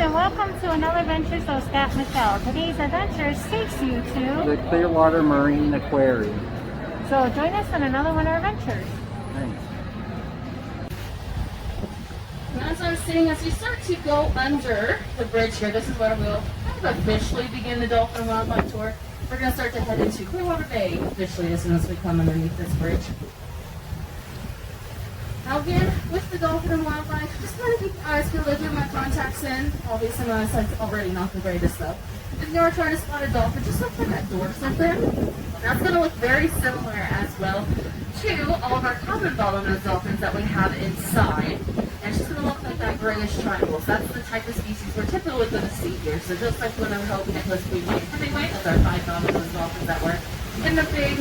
and welcome to another adventure. So Scott Michelle. Today's adventure takes you to the Clearwater Marine Aquarium. So join us on another one of our adventures. Thanks. As you start to go under the bridge here, this is where we'll kind of officially begin the Dolphin and Wildlife Tour. We're going to start to head into Clearwater Bay officially as soon as we come underneath this bridge. Now again, with the Dolphin and Wildlife, just kind of keep your eyes peeled. I do my contacts in. Obviously my eyesight's already not the greatest though. If you are trying to spot a dolphin, just look for that dorsal there. That's going to look very similar as well to all of our common bottlenose dolphins that we have inside. And it's just going to look like that grayish triangle. So that's the type of species we're typically going to see here. So just like when I'm hoping Nicholas we wait for the wait, that's our 5 bottlenose dolphins that were in the big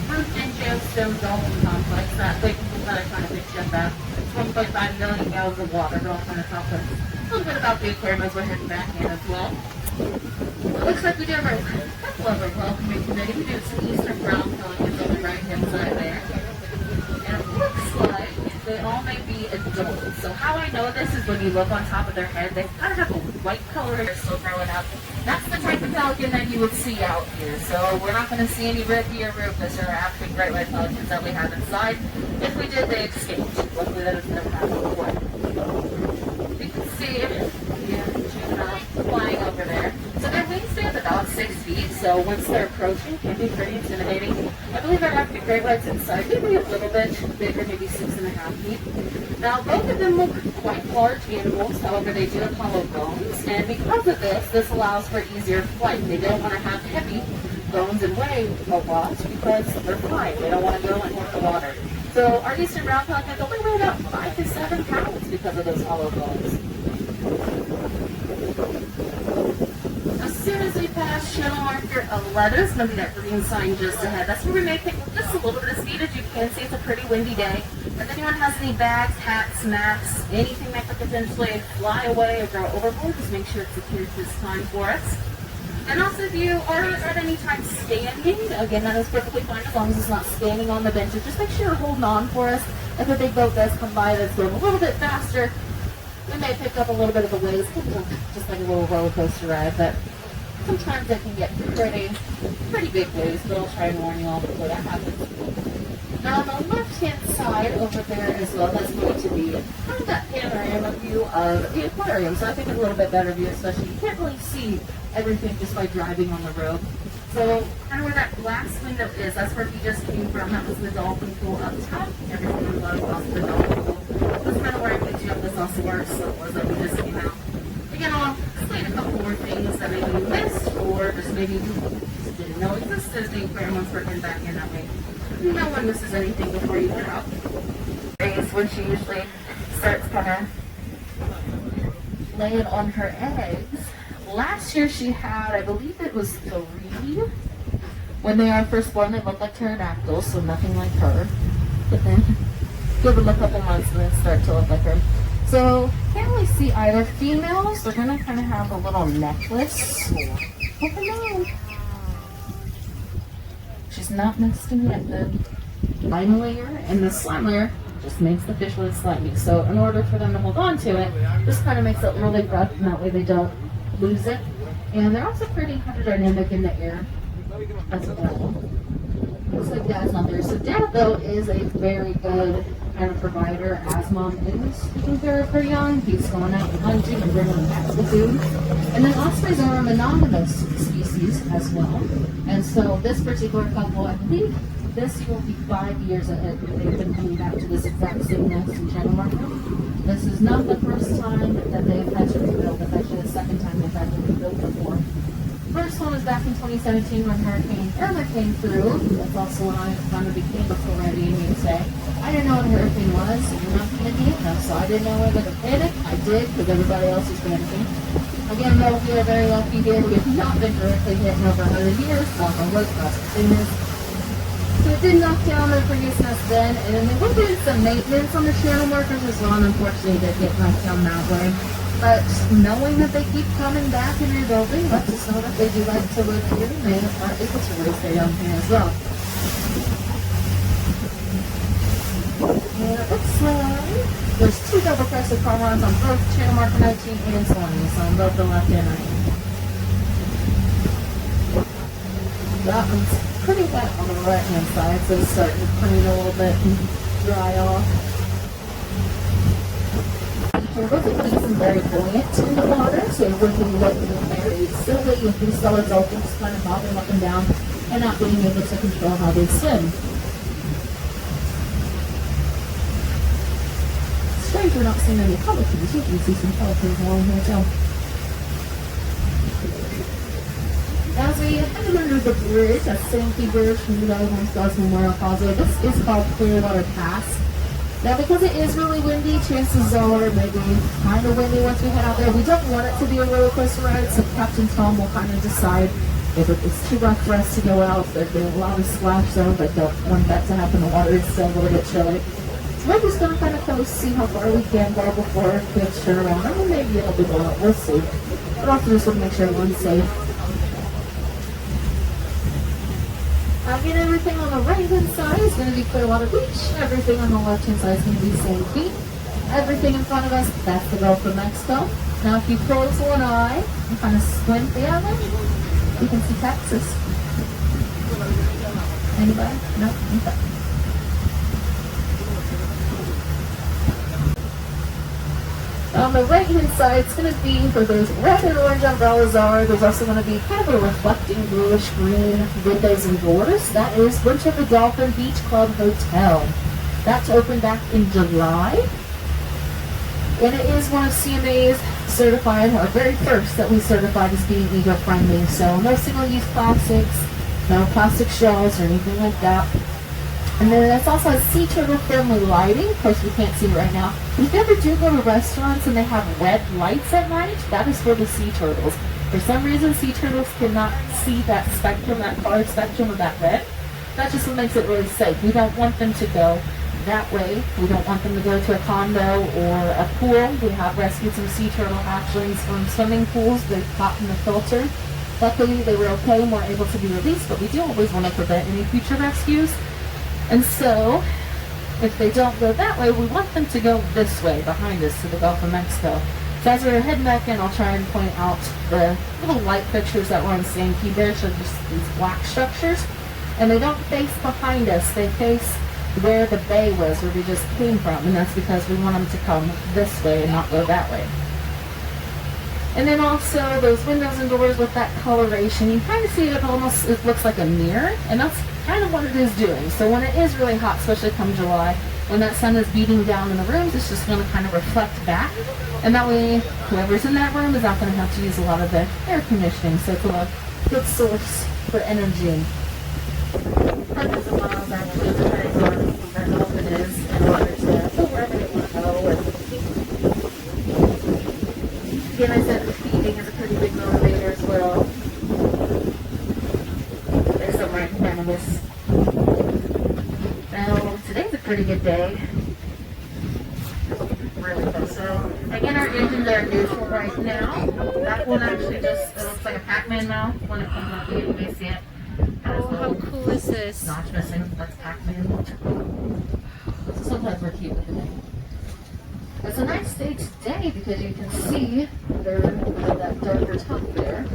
Ruth and Joe Dolphin Complex, that big that I kind of picture of that. 1.5 million gallons of water. We're all kind of talk a little bit about the aquarium as we're heading back in as well. It looks like we do have a couple of our welcoming committee. We do some eastern brown pelicans on the right hand side there. And it looks like they all may be adults. So how I know this is when you look on top of their head, they kind of have a white color hair still growing up. That's the type of pelican that you would see out here. So we're not going to see any Rippy or Rufus or African great white pelicans that we have inside. If we did, they escaped. Luckily that has never happened before. You can see juveniles flying over there. So their wingspan's about 6 feet, so once they're approaching, it can be pretty intimidating. I believe our African great whites inside, maybe a little bit bigger, maybe 6.5 feet. Now, both of them look quite large animals, however, they do have hollow bones, and because of this allows for easier flight. They don't want to have heavy bones and weigh a lot because they're flying. They don't want to go and hit the water. So our eastern brown pelicans only weigh about 5 to 7 pounds because of those hollow bones. As soon as we pass channel marker 11, it's going to be that green sign just ahead. That's where we may pick up just a little bit of speed. As you can see, it's a pretty windy day. If anyone has any bags, hats, mats, anything that could potentially fly away or go overboard, just make sure it's secured this time for us. And also, if you are at any time standing, again, that is perfectly fine as long as it's not standing on the benches. Just make sure you're holding on for us. If a big boat does come by that's going a little bit faster, we may pick up a little bit of the waves, just like a little roller coaster ride, but sometimes it can get pretty big waves, but I'll try and warn you all before that happens. Now on the left-hand side over there as well, that's going to be kind of that panorama view of the aquarium, so I think it's a little bit better view, especially you can't really see everything just by driving on the road. So kind of where that glass window is, that's where we just came from. That was the dolphin pool up top. Everything was off the dolphin pool. That's kind of where I picked you up. That's also where our slope was that we just came out. Again, I'll explain a couple more things that maybe you missed or just maybe you just didn't know existed as the aquarium once we're getting back in that way. No one misses anything before you get out. Is when she usually starts kind of laying on her eggs. Last year she had, I believe it was 3. When they are first born, they look like pterodactyls, so nothing like her. But then give them a couple months and then start to look like her. So can't really see either. Females, they're gonna kind of have a little necklace. Oh, hello. She's not nesting yet. The slime layer and the slime layer just makes the fish really slimy. So in order for them to hold on to it, this kind of makes it really rough, and that way they don't lose it. And they're also pretty hydrodynamic in the air as well. Looks like Dad's not there. So Dad, though, is a very good kind of provider, as Mom is taking care of her young. He's going out and hunting and bringing them back to food. And then ospreys are a monogamous species as well. And so this particular couple, I believe this will be 5 years ahead. They've been coming back to this exact same nest in channel marker. This is not the first time that they've had to rebuild. It's actually the second time they've had to rebuild before. First one was back in 2017 when Hurricane Irma came through. That's also when I kind of became a Floridian, you'd say. I didn't know what a hurricane was, and you're not Canadian enough, so I didn't know whether to panic. I did, because everybody else was panicking. Again, though, we are very lucky here. We have not been directly hit in over 100 years. Knock on wood, cross the fingers. So it did knock down their previous nest then, and then they were doing some maintenance on the channel markers as well, and unfortunately they did get knocked down that way. But knowing that they keep coming back and rebuilding lets us know that they do like to live here and they are able to raise their young here as well. And it looks like there's 2 double-crested plastic car runs on both channel marker 19 and 20, so on both the left and right. That one's pretty wet on the right hand side, so it's starting to clean a little bit and dry off. Turtles are nice and very buoyant in the water, so when you look at them very silly with these solid dolphins kind of bobbing up and down and not being able to control how they swim. Strange we're not seeing any pelicans. You can see some pelicans along here too. As we head under the bridge, a Sankey Bridge from the Scotts Memorial Causeway, this is called Clearwater Pass. Now, because it is really windy, chances are maybe kind of windy once we head out there. We don't want it to be a roller coaster ride, so Captain Tom will kind of decide if it's too rough for us to go out. There's been a lot of splash zones. I don't want that to happen. The water is still a little bit chilly. So we're just going to kind of coast, see how far we can go before it gets turned around. I mean, maybe it'll be going. We'll see. But also just want to make sure everyone's safe. Again, everything on the right-hand side is going to be Clearwater Beach. Everything on the left-hand side is going to be Sankey. Everything in front of us, that's the Gulf of Mexico. Now, if you close one eye and kind of squint the other, you can see Texas. Anybody? No? Okay. On the right-hand side, it's going to be where those red and orange umbrellas are. There's also going to be kind of a reflecting bluish-green windows and doors. That is Winter the Dolphin Beach Club Hotel. That's opened back in July. And it is one of CMA's certified, our very first that we certified as being eco-friendly. So no single-use plastics, no plastic shells or anything like that. And then it's also a sea turtle friendly lighting. Of course, we can't see it right now. But if you ever do go to restaurants and they have red lights at night, that is for the sea turtles. For some reason, sea turtles cannot see that spectrum, that color spectrum of that red. That just what makes it really safe. We don't want them to go that way. We don't want them to go to a condo or a pool. We have rescued some sea turtle hatchlings from swimming pools. They've caught in the filter. Luckily, they were okay and were able to be released, but we do always want to prevent any future rescues. And so, if they don't go that way, we want them to go this way, behind us, to the Gulf of Mexico. So as we're heading back in, I'll try and point out the little light fixtures that were on Sankey there, so just these black structures. And they don't face behind us, they face where the bay was, where we just came from, and that's because we want them to come this way and not go that way. And then also those windows and doors with that coloration, you kind of see it almost, it looks like a mirror, and that's kind of what it is doing. So when it is really hot, especially come July, when that sun is beating down in the rooms, it's just going to kind of reflect back, and that way whoever's in that room is not going to have to use a lot of the air conditioning, so it's a good source for energy. Hundreds of miles actually, depending on where Dolphin is and others there, so wherever they want to go. Again, I said the feeding is a pretty big motivator as well. There's some right in front of us. Now, today's a pretty good day. Really close. So, again, our engines are neutral right now. That one actually just, it looks like a Pac-Man mouth when it comes up. You can see it. Oh, how cool is this? Notch missing. That's Pac-Man. Sometimes we're cute with the name. It's a nice day today because you can see there that darker top there.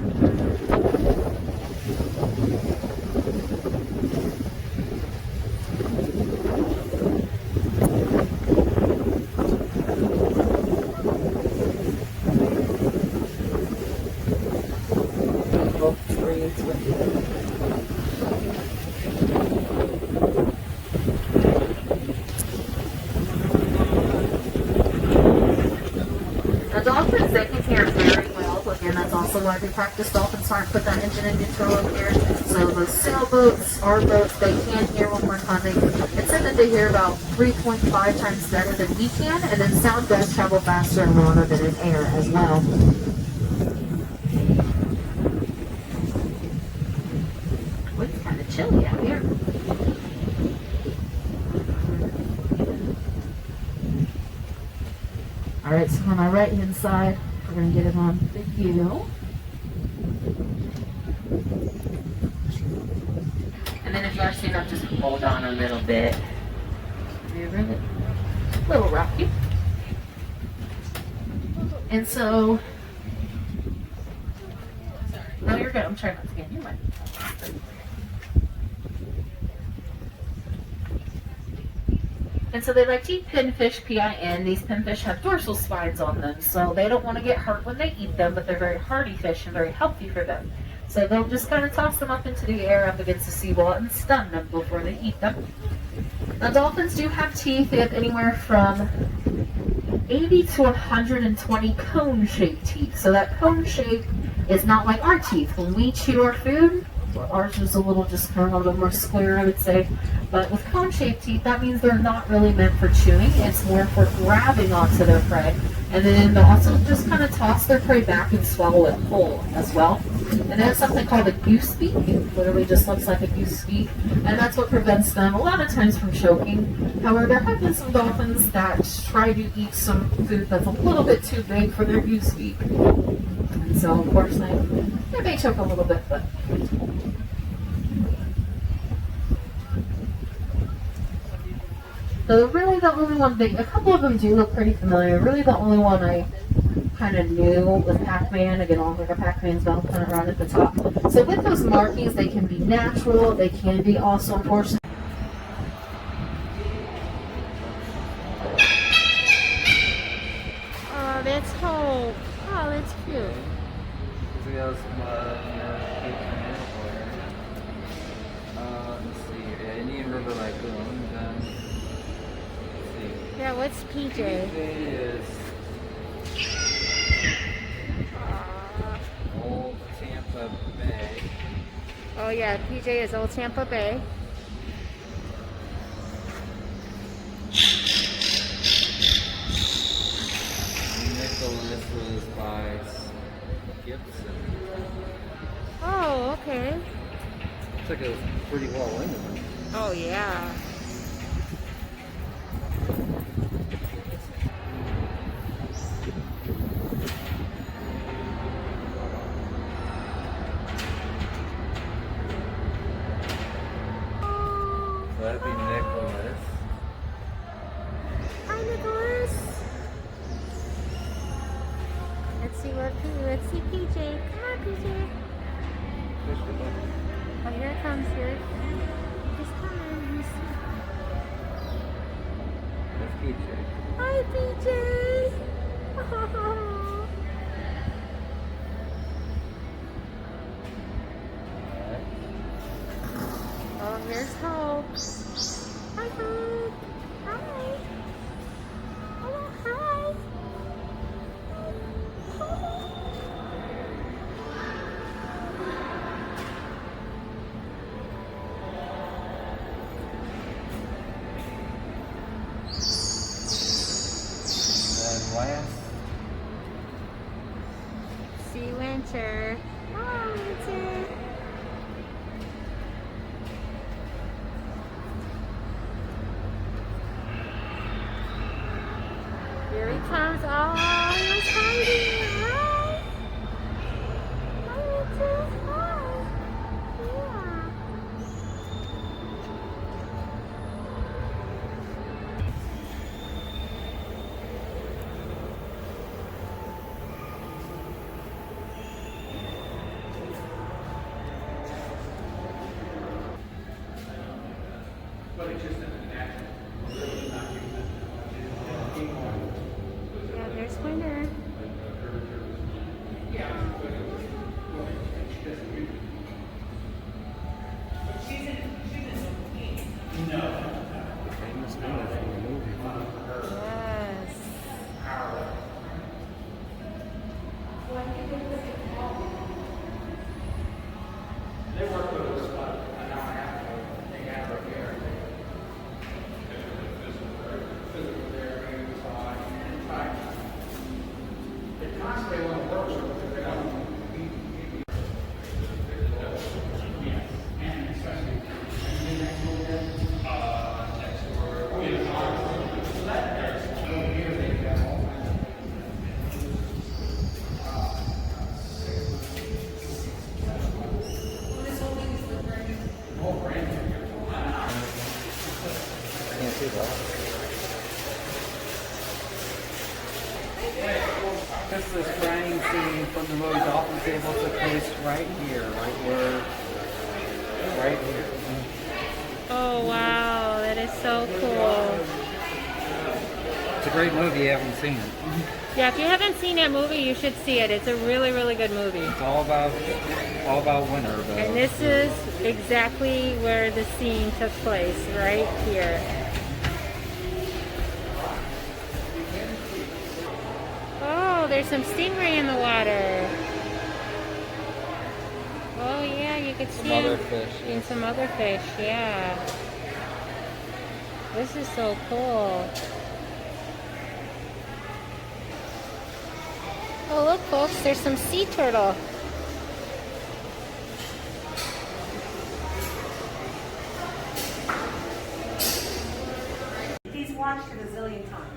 Dolphins, they can hear very well. Again, that's also why they practice dolphins aren't put that engine in neutral over here. So those sailboats, our boats, they can hear when we're coming. It said that they hear about 3.5 times better than we can, and then sound does travel faster in water than in air as well. Oh, it's kind of chilly out here. Alright, so on my right hand side, we're going to get it on video. And then if you are seeing, I'll just hold on a little bit. A little rocky. And so, no, you're good. I'm trying not to get you might. And so they like to eat pinfish, P-I-N. These pinfish have dorsal spines on them, so they don't want to get hurt when they eat them, but they're very hardy fish and very healthy for them. So they'll just kind of toss them up into the air up against the seawall and stun them before they eat them. Now dolphins do have teeth. They have anywhere from 80 to 120 cone-shaped teeth. So that cone shape is not like our teeth. When we chew our food, ours is a little just kind of a little bit more square, I would say. But with cone-shaped teeth, that means they're not really meant for chewing. It's more for grabbing onto their prey. And then they'll also just kind of toss their prey back and swallow it whole as well. And they have something called a goose beak. It literally just looks like a goose beak. And that's what prevents them a lot of times from choking. However, there have been some dolphins that try to eat some food that's a little bit too big for their goose beak. And so, of course, they may choke a little bit, but... So really the only one, a couple of them do look pretty familiar. Really the only one I kind of knew was Pac-Man. Again, almost like a Pac-Man's belt kind of around at the top. So with those markings, they can be natural. They can be also, unfortunately, Oh, that's Hope. Oh, that's cute. Let's see. Any river lagoon, then. Let's see. Yeah, what's PJ? PJ is Old Tampa Bay. Oh yeah, PJ is Old Tampa Bay. Nicholas was by Gibson. Oh, okay. Looks like it was pretty well into it. Oh yeah. So that'd be Nicholas. Hi, Nicholas. Let's see PJ. Come on, PJ. Oh, here it comes. Here. He's coming. He's... That's PJ. Hi, PJ. Oh, here's Hope. Hi, Hope. Hi. Oh, hi. And last, See Winter. Oh, Winter. Here he comes. Oh, he was hiding. Hi. Hi, Winter. Hi. Yeah. Yeah, there's Winter. famous winner from the movie. Yes. I can't see that. This is this grinding scene from the movie Dolphin Table took place right here, right here. Oh wow, that is so cool. It's a great movie. You haven't seen it. Yeah, if you haven't seen that movie, you should see it. It's a really, really good movie. It's all about winter. Though. And this is exactly where the scene took place, right here. Oh, there's some stingray in the water. Oh yeah, you could see Some other them fish. and some other fish, yeah. This is so cool. Oh look folks, there's some sea turtle. He's watched it a zillion times.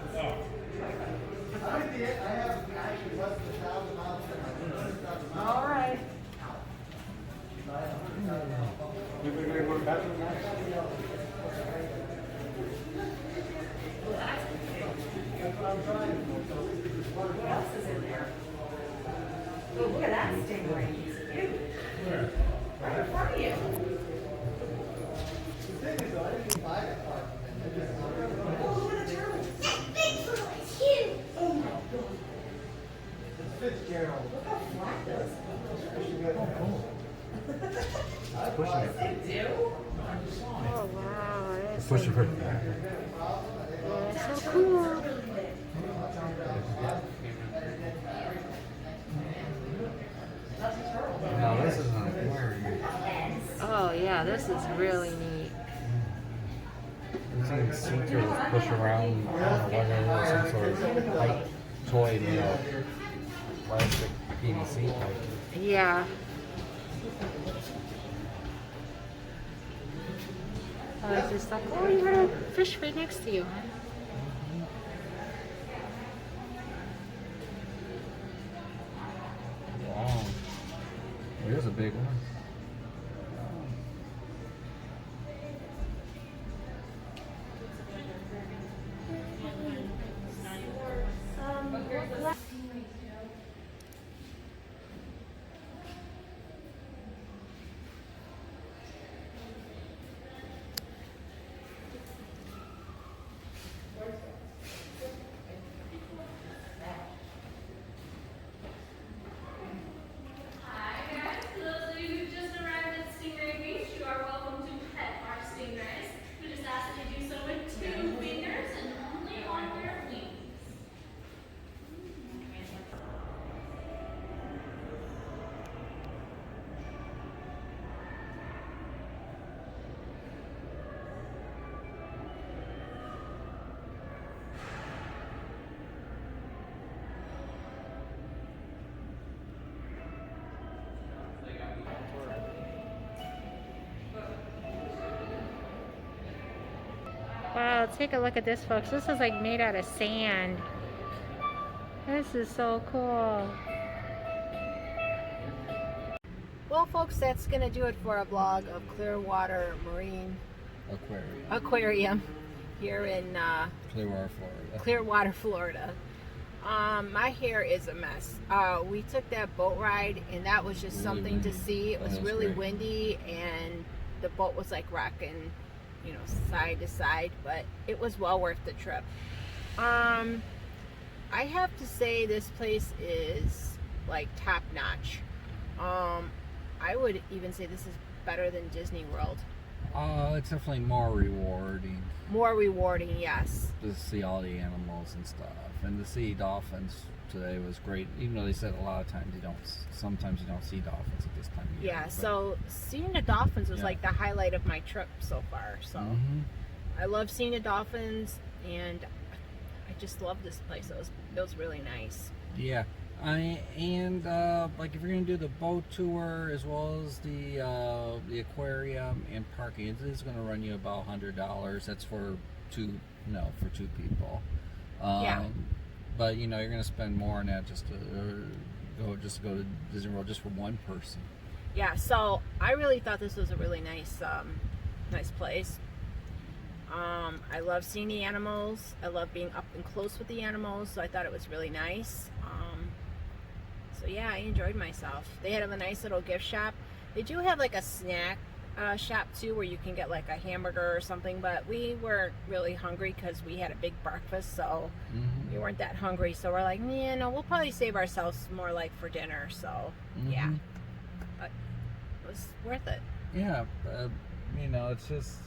All right. What else is in there? Oh, look at that stingray. He's cute. Right in front of you. Oh, look at the turtles. Oh my God. Fitzgerald. Look how flat those They do? Oh wow, that's Push it for so cool. No, this is an aquarium. Oh yeah, this is really neat. I've seen sea turtles push around, I don't know what it is, some sort of pipe, toy, plastic PVC pipe. Yeah. Oh, it's just like, oh, you got a fish right next to you. Wow. Here's a big one. Hi guys, for those of you who just arrived at Stingray Beach, you are welcome to pet our stingrays. We just ask that you do so with 2 fingers and only on their wings. Wow, take a look at this, folks. This is like made out of sand. This is so cool. Well, folks, that's going to do it for a vlog of Clearwater Marine Aquarium here in Clearwater, Florida. Clearwater, Florida. My hair is a mess. We took that boat ride, and that was just Really something windy. to see. It was That was really great. windy, and the boat was like rocking, you know, side to side, but it was well worth the trip. I have to say this place is like top notch. I would even say this is better than Disney World. It's definitely more rewarding More rewarding, yes. to see all the animals and stuff, and to see dolphins today was great. Even though they said a lot of times sometimes you don't see dolphins at this time of year. Yeah, but- so seeing the dolphins was Yeah. like the highlight of my trip so far. So Mhm. I love seeing the dolphins, and I just love this place. It was really nice. Yeah, like if you're gonna do the boat tour as well as the aquarium and parking, it is gonna run you about $100. That's for two people. Yeah. But you know you're gonna spend more on that just to go to Disney World just for one person. Yeah, so I really thought this was a really nice place. I love seeing the animals. I love being up and close with the animals, so I thought it was really nice. So yeah, I enjoyed myself. They had a nice little gift shop. They do have like a snack shop too, where you can get like a hamburger or something, but we weren't really hungry because we had a big breakfast, so we weren't that hungry. So we're like, yeah, no, we'll probably save ourselves more like for dinner. So yeah, but it was worth it. Yeah, you know, it's just,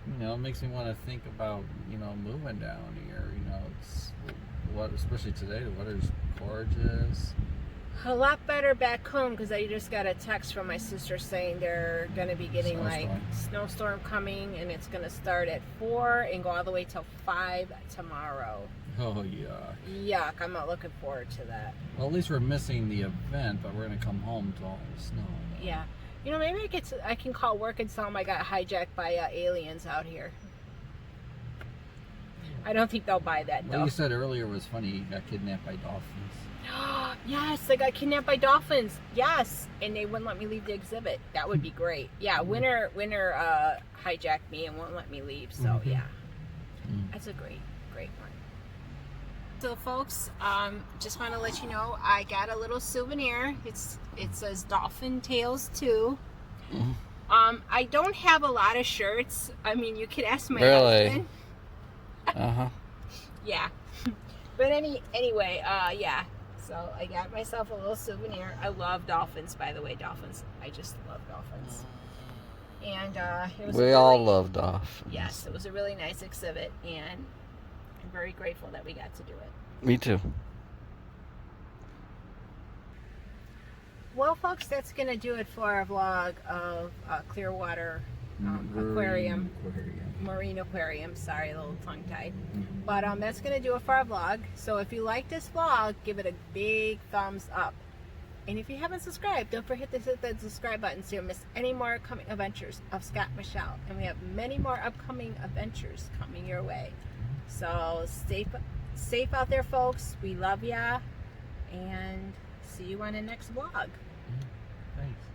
you know, it makes me want to think about, you know, moving down here. You know, it's what, especially today, the weather's gorgeous. A lot better back home because I just got a text from my sister saying they're going to be getting like snowstorm coming, and it's going to start at 4 and go all the way till 5 tomorrow. Oh, yuck. Yuck, I'm not looking forward to that. Well, at least we're missing the event, but we're going to come home to all the snow. Yeah. You know, maybe I can call work and tell them I got hijacked by aliens out here. I don't think they'll buy that, though. What you said earlier was funny. You got kidnapped by dolphins. Yes, I got kidnapped by dolphins. Yes, and they wouldn't let me leave the exhibit. That would be great. Yeah, winter hijacked me and won't let me leave. So yeah, that's a great one. So folks, just want to let you know I got a little souvenir. It says Dolphin Tales 2. I don't have a lot of shirts. I mean, you could ask my husband. Yeah. But anyway, yeah. So I got myself a little souvenir. I love dolphins, by the way. Dolphins. I just love dolphins. And it was love dolphins. Yes, it was a really nice exhibit, and I'm very grateful that we got to do it. Me too. Well, folks, that's going to do it for our vlog of Clearwater Aquarium. Marine Aquarium. Sorry, a little tongue-tied. But that's going to do it for our vlog. So if you like this vlog, give it a big thumbs up. And if you haven't subscribed, don't forget to hit the subscribe button so you don't miss any more upcoming adventures of Scott and Michelle. And we have many more upcoming adventures coming your way. So safe out there, folks. We love ya. And see you on the next vlog. Thanks.